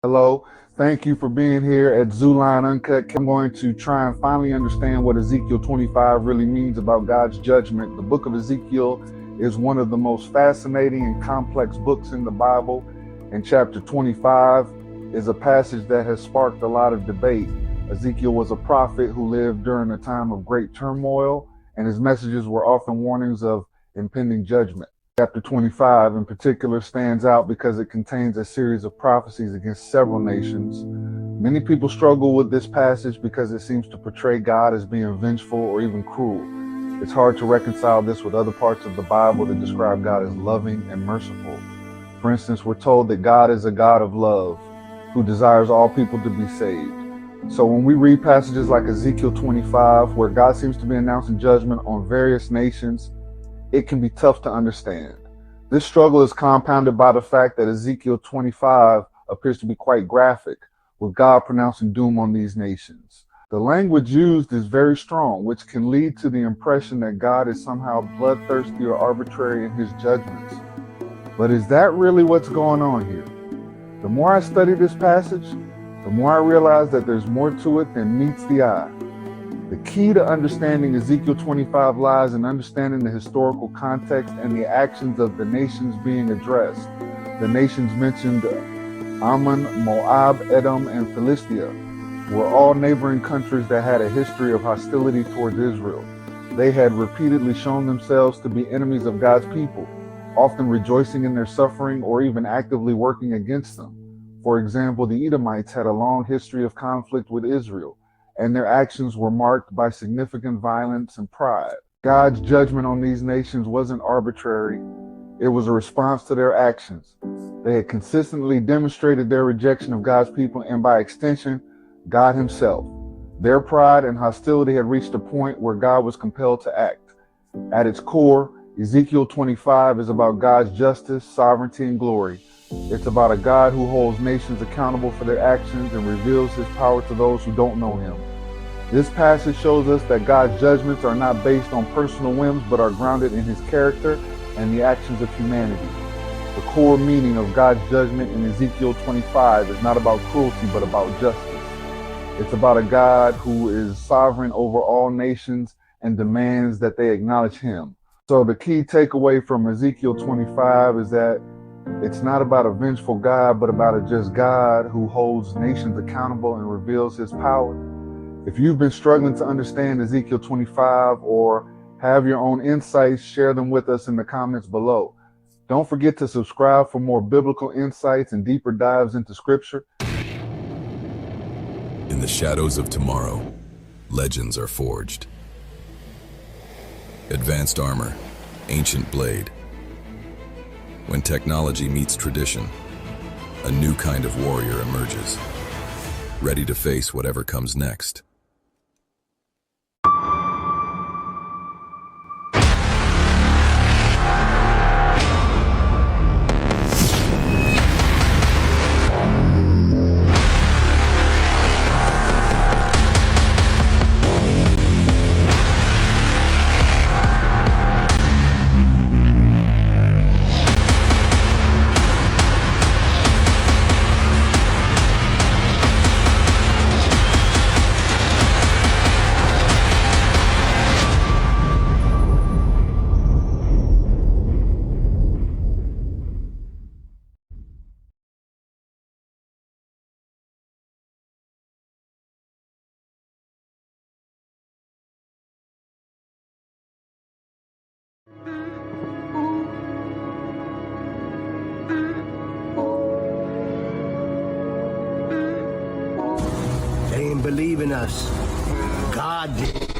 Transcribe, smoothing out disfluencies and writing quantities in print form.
Hello, thank you for being here at Zooline Uncut. I'm going to try and finally understand what Ezekiel 25 really means about God's judgment. The book of Ezekiel is one of the most fascinating and complex books in the Bible, and chapter 25 is a passage that has sparked a lot of debate. Ezekiel was a prophet who lived during a time of great turmoil, and his messages were often warnings of impending judgment. Chapter 25 in particular stands out because it contains a series of prophecies against several nations. Many people struggle with this passage because it seems to portray God as being vengeful or even cruel. It's hard to reconcile this with other parts of the Bible that describe God as loving and merciful. For instance, we're told that God is a God of love who desires all people to be saved. So when we read passages like Ezekiel 25, where God seems to be announcing judgment on various nations, it can be tough to understand. This struggle is compounded by the fact that Ezekiel 25 appears to be quite graphic, with God pronouncing doom on these nations. The language used is very strong, which can lead to the impression that God is somehow bloodthirsty or arbitrary in his judgments. But is that really what's going on here? The more I study this passage, the more I realize that there's more to it than meets the eye. The key to understanding Ezekiel 25 lies in understanding the historical context and the actions of the nations being addressed. The nations mentioned, Ammon, Moab, Edom, and Philistia, were all neighboring countries that had a history of hostility towards Israel. They had repeatedly shown themselves to be enemies of God's people, often rejoicing in their suffering or even actively working against them. For example, the Edomites had a long history of conflict with Israel, and their actions were marked by significant violence and pride. God's judgment on these nations wasn't arbitrary. It was a response to their actions. They had consistently demonstrated their rejection of God's people and, by extension, God himself. Their pride and hostility had reached a point where God was compelled to act. At its core, Ezekiel 25 is about God's justice, sovereignty, and glory. It's about a God who holds nations accountable for their actions and reveals his power to those who don't know him. This passage shows us that God's judgments are not based on personal whims, but are grounded in his character and the actions of humanity. The core meaning of God's judgment in Ezekiel 25 is not about cruelty, but about justice. It's about a God who is sovereign over all nations and demands that they acknowledge him. So the key takeaway from Ezekiel 25 is that it's not about a vengeful God, but about a just God who holds nations accountable and reveals his power. If you've been struggling to understand Ezekiel 25 or have your own insights, share them with us in the comments below. Don't forget to subscribe for more biblical insights and deeper dives into scripture. In the shadows of tomorrow, legends are forged. Advanced armor, ancient blade. When technology meets tradition, a new kind of warrior emerges, ready to face whatever comes next. They didn't believe in us. God did.